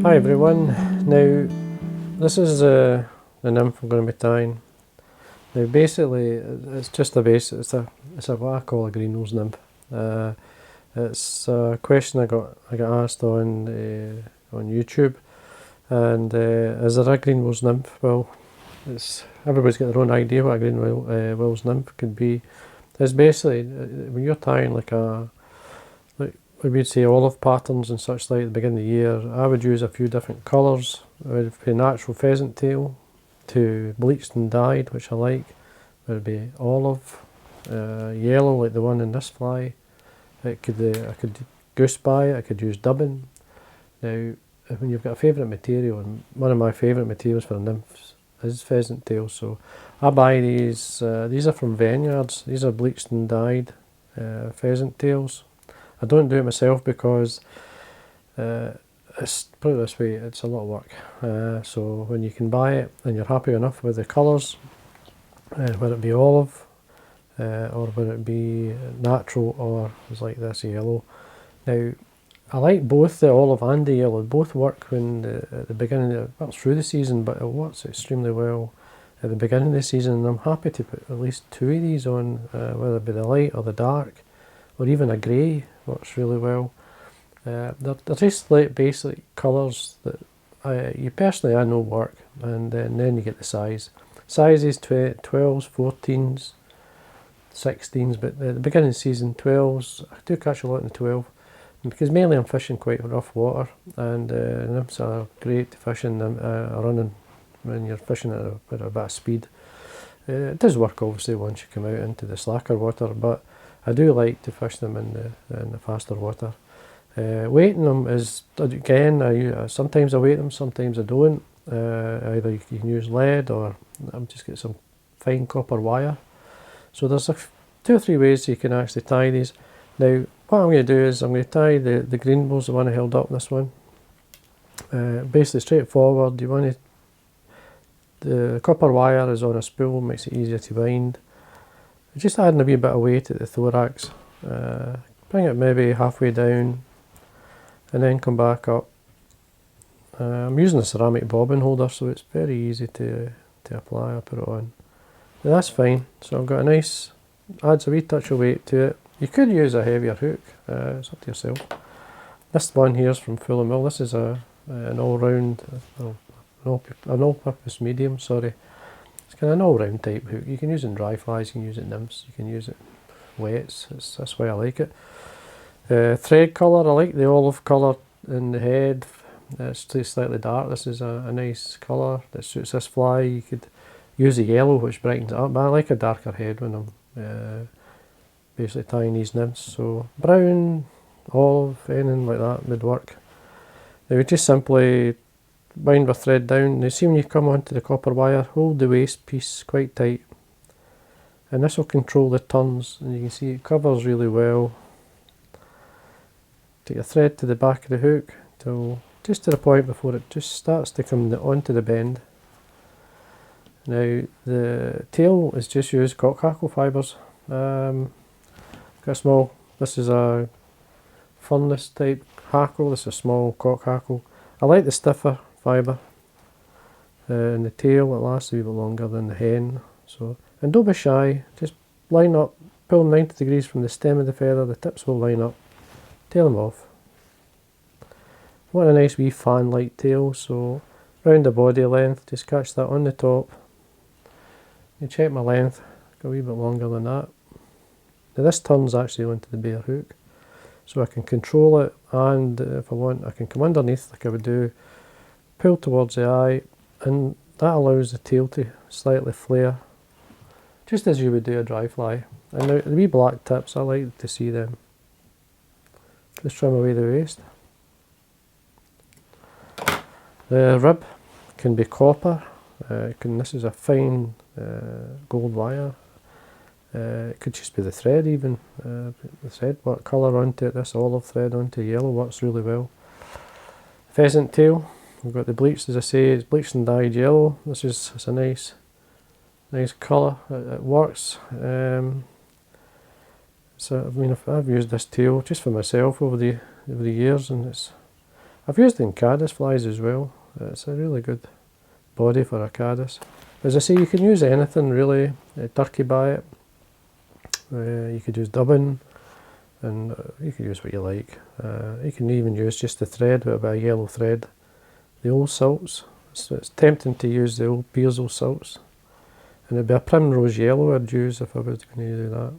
Hi everyone, now this is the nymph I'm going to be tying. Now basically it's just a base, it's what I call a Greenwells nymph. It's a question I got asked on YouTube, and is there a Greenwells nymph? Well, everybody's got their own idea what a Greenwells nymph could be. It's basically when you're tying like we'd say olive patterns and such like at the beginning of the year, I would use a few different colours. It would be natural pheasant tail to bleached and dyed, which I like. It would be olive, yellow like the one in this fly. I could goose by it, I could use dubbing. Now, when you've got a favourite material, and one of my favourite materials for nymphs is pheasant tail, so I buy these. These are from Vineyards. These are bleached and dyed pheasant tails. I don't do it myself because put it this way, it's a lot of work. So when you can buy it and you're happy enough with the colours, whether it be olive or whether it be natural or it's like this yellow. Now I like both the olive and the yellow. Both work when at the beginning, well, through the season, but it works extremely well at the beginning of the season. And I'm happy to put at least two of these on, whether it be the light or the dark, or even a grey works really well. They're just like basic colours that I know work, and then you get the size. Sizes 12s, 14s, 16s, but at the beginning of the season 12s, I do catch a lot in the 12, because mainly I'm fishing quite rough water, and nymphs are great to fish in running when you're fishing at a bit of speed. It does work obviously once you come out into the slacker water, but I do like to fish them in the faster water. Weighting them is, again, sometimes I weight them, sometimes I don't. Either you can use lead, or I'm just get some fine copper wire. So there's two or three ways you can actually tie these. Now what I'm going to do is I'm going to tie the Greenwells, the one I held up, this one. Basically straightforward. The copper wire is on a spool, makes it easier to bind. Just adding a wee bit of weight at the thorax, bring it maybe halfway down and then come back up. I'm using a ceramic bobbin holder, so it's very easy to apply. I put it on. Now that's fine, so I've got a nice, adds a wee touch of weight to it. You could use a heavier hook, it's up to yourself. This one here is from Full & Mill. This is an all-round, an all-purpose medium, sorry. It's kind of an all-round type hook. You can use it in dry flies, you can use it in nymphs, you can use it in wets. That's why I like it. Thread colour, I like the olive colour in the head. It's slightly dark. This is a nice colour that suits this fly. You could use the yellow, which brightens it up, but I like a darker head when I'm basically tying these nymphs. So brown, olive, anything like that would work. Now we just simply bind our thread down. Now see, when you come onto the copper wire, hold the waist piece quite tight, and this will control the turns, and you can see it covers really well. Take your thread to the back of the hook till just to the point before it just starts to come onto the bend. Now the tail is just used Hackle fibres. Got a small, this is a furnace type hackle, this is a small cock hackle. I like the stiffer fibre, and the tail, it lasts a wee bit longer than the hen. So, and don't be shy, just line up, pull 90 degrees from the stem of the feather, the tips will line up, tail them off. Want a nice wee fan-like tail, so round the body length, just catch that on the top. You check my length, go a wee bit longer than that. Now this turns actually onto the bare hook, so I can control it, and if I want I can come underneath like I would do, pull towards the eye, and that allows the tail to slightly flare, just as you would do a dry fly. And now the wee black tips, I like to see them. Just trim away the waste. The rib can be copper, this is a fine gold wire. It could just be the thread even, the thread, what colour onto it, this olive thread onto yellow works really well. Pheasant tail, we've got the bleached, as I say, it's bleached and dyed yellow. It's a nice colour, it works. So I mean, I've used this tail just for myself over the years, and I've used it in caddis flies as well. It's a really good body for a caddis. As I say, you can use anything really. Turkey bite. You could use dubbin, and you can use what you like. You can even use just the thread with a bit of yellow thread. The old salts. So it's tempting to use the old Bearsall salts. And it'd be a primrose yellow I'd use if I was going to do that.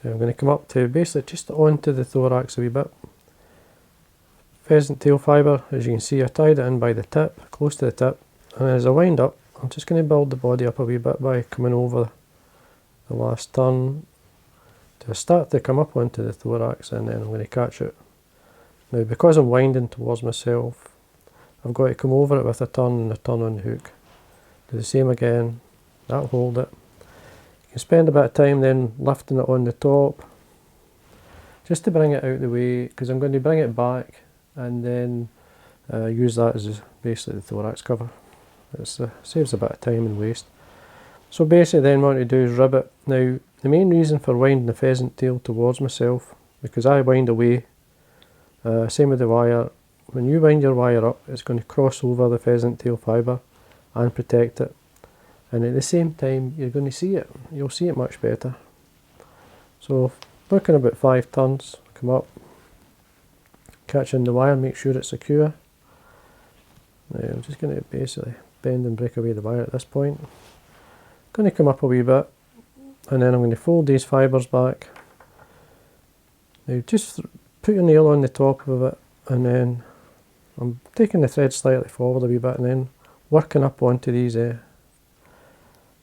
I'm going to come up to basically just onto the thorax a wee bit. Pheasant tail fibre, as you can see, I tied it in by the tip, close to the tip, and as I wind up, I'm just going to build the body up a wee bit by coming over the last turn to start to come up onto the thorax, and then I'm going to catch it. Now, because I'm winding towards myself, I've got to come over it with a turn and a turn on the hook. Do the same again, that'll hold it. You can spend a bit of time then lifting it on the top, just to bring it out of the way, because I'm going to bring it back and then use that as basically the thorax cover. It saves a bit of time and waste. So basically then what I want to do is rib it. Now the main reason for winding the pheasant tail towards myself, because I wind away, same with the wire, when you wind your wire up it's going to cross over the pheasant tail fibre and protect it, and at the same time you're going to see it, you'll see it much better. So looking about 5 turns, come up, catch in the wire, make sure it's secure. Now I'm just going to basically bend and break away the wire at this point. Going to come up a wee bit, and then I'm going to fold these fibres back. Now just put your nail on the top of it, and then I'm taking the thread slightly forward a wee bit, and then working up onto these the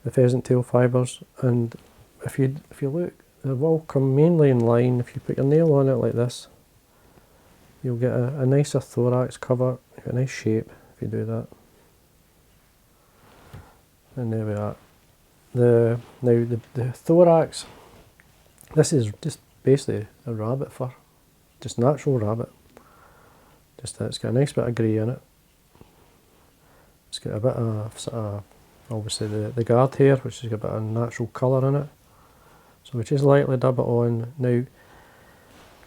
pheasant tail fibres. And if you look, they'll all come mainly in line. If you put your nail on it like this, you'll get a nicer thorax cover, a nice shape if you do that. And there we are. Now the thorax, this is just basically a rabbit fur, just natural rabbit. Just that it's got a nice bit of grey in it. It's got a bit of sort of, obviously the guard hair, which has got a bit of natural colour in it. So we just lightly dab it on. Now,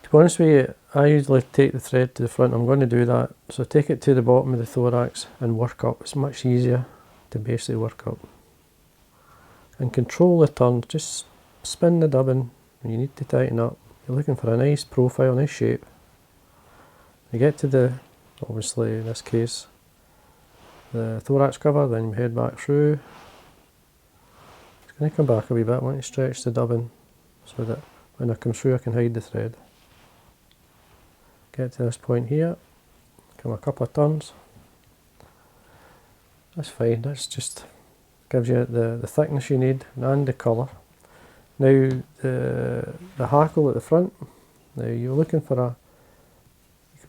to be honest with you, I usually take the thread to the front. I'm going to do that. So take it to the bottom of the thorax and work up. It's much easier to basically work up. And control the turn. Just spin the dubbin when you need to tighten up. You're looking for a nice profile, nice shape. You get to the, obviously in this case, the thorax cover, then you head back through. Just going to come back a wee bit. I want to stretch the dubbin so that when I come through I can hide the thread. Get to this point here, come a couple of turns. That's fine, that's just gives you the thickness you need and the colour. Now the hackle at the front, now you're looking for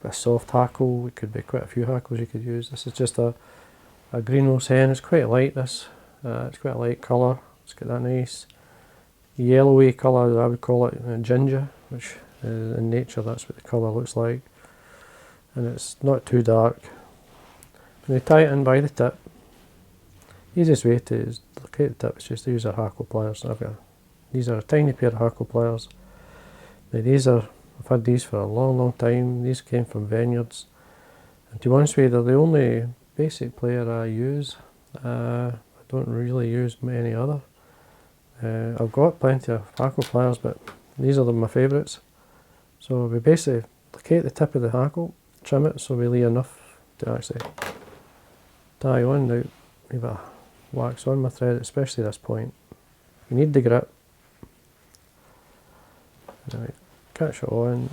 a soft hackle. It could be quite a few hackles you could use. This is just a Greenwells hen. It's quite light, this. It's quite a light colour. It's got that nice yellowy colour, I would call it ginger, which in nature that's what the colour looks like. And it's not too dark. When you tie it in by the tip, easiest way to locate the tip is just to use a hackle pliers. These are a tiny pair of hackle pliers. Now I've had these for a long time. These came from vineyards, and to be honest with you, they're the only basic player I use. I don't really use many other. I've got plenty of hackle pliers, but these are my favourites. So we basically locate the tip of the hackle, trim it so we leave enough to actually tie on. Now we've got wax on my thread, especially this point. You need the grip. Now, catch it on,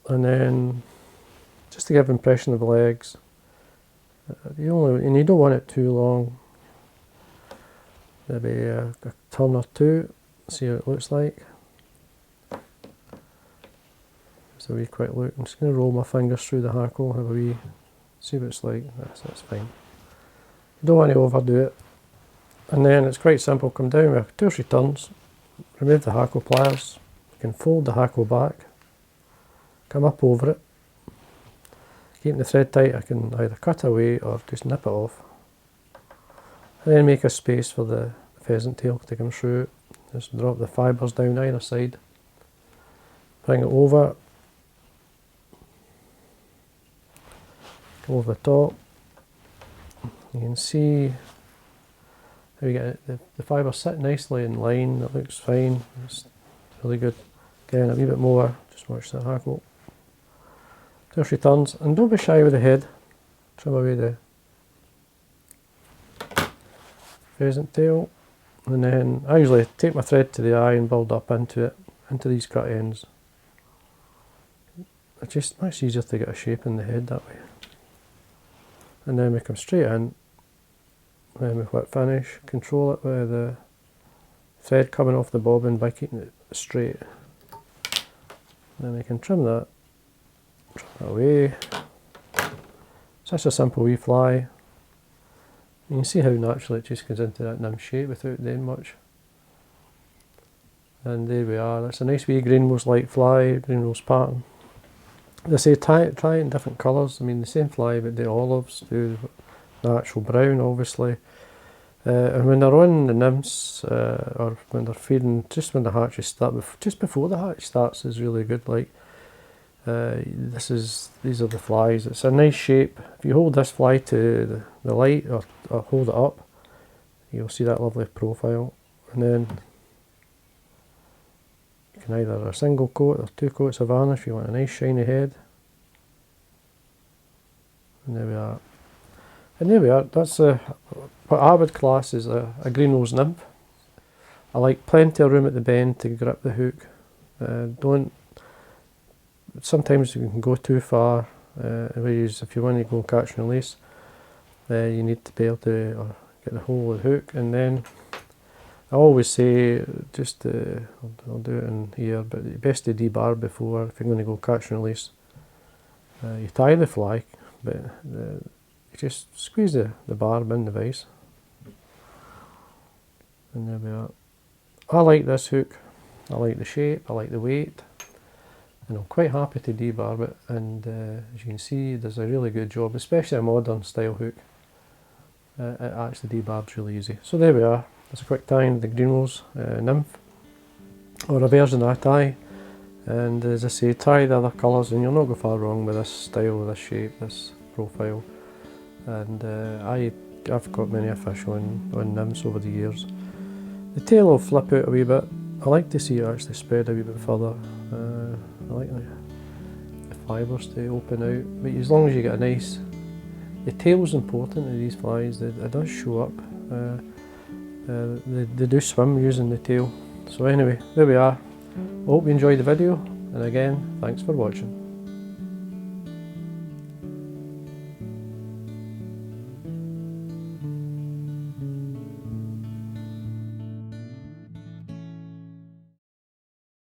and then just to give impression of the legs. And you don't want it too long. Maybe a turn or two. See how it looks like. Just a wee quick look. I'm just going to roll my fingers through the hackle, have a wee, see what it's like. That's fine. You don't want to overdo it. And then it's quite simple. Come down with 2 or 3 turns, remove the hackle pliers. You can fold the hackle back, come up over it. Keeping the thread tight, I can either cut away or just nip it off. And then make a space for the pheasant tail to come through. Just drop the fibres down either side. Bring it over. over the top. You can see how you get the fibres sit nicely in line. It looks fine. It's really good. Again, a wee bit more. Just watch that hackle. Till she turns, and don't be shy with the head. Trim away the pheasant tail, and then I usually take my thread to the eye and build up into it, into these cut ends. It's just much easier to get a shape in the head that way. And then we come straight in, then we whip finish, control it with the thread coming off the bobbin by keeping it straight. Then we can trim that away. Such a simple wee fly. You can see how naturally it just goes into that nymph shape without doing much. And there we are. That's a nice wee Greenwells light fly, Greenwells pattern. As I say, try it in different colours. I mean, the same fly, but the olives, do the actual brown, obviously. And when they're on the nymphs, or when they're feeding, just when the hatches start, just before the hatch starts is really good. Like, these are the flies. It's a nice shape. If you hold this fly to the light, or hold it up, you'll see that lovely profile. And then you can either a single coat or 2 coats of varnish if you want a nice shiny head. And there we are. And there we are. That's what I would class as a Greenwells nymph. I like plenty of room at the bend to grip the hook. Sometimes you can go too far. Whereas if you want to go catch and release, you need to be able to get the whole of the hook. And then I always say, I'll do it in here, but best to debar before if you're going to go catch and release. You tie the fly, but you just squeeze the barb in the vise. And there we are. I like this hook. I like the shape. I like the weight. And I'm quite happy to debarb it. And as you can see, it does a really good job, especially a modern style hook. It actually debarbs really easy. So there we are. That's a quick tie in the Greenwells Nymph, or a version I tie. And as I say, try the other colours and you'll not go far wrong with this style, this shape, this profile. And I've got many a fish on nymphs over the years. The tail will flip out a wee bit. I like to see it actually spread a wee bit further. I like the fibres to open out, but as long as you get a nice... The tail's important in these flies. It does show up. They do swim using the tail. So anyway, there we are. I hope you enjoyed the video, and again, thanks for watching.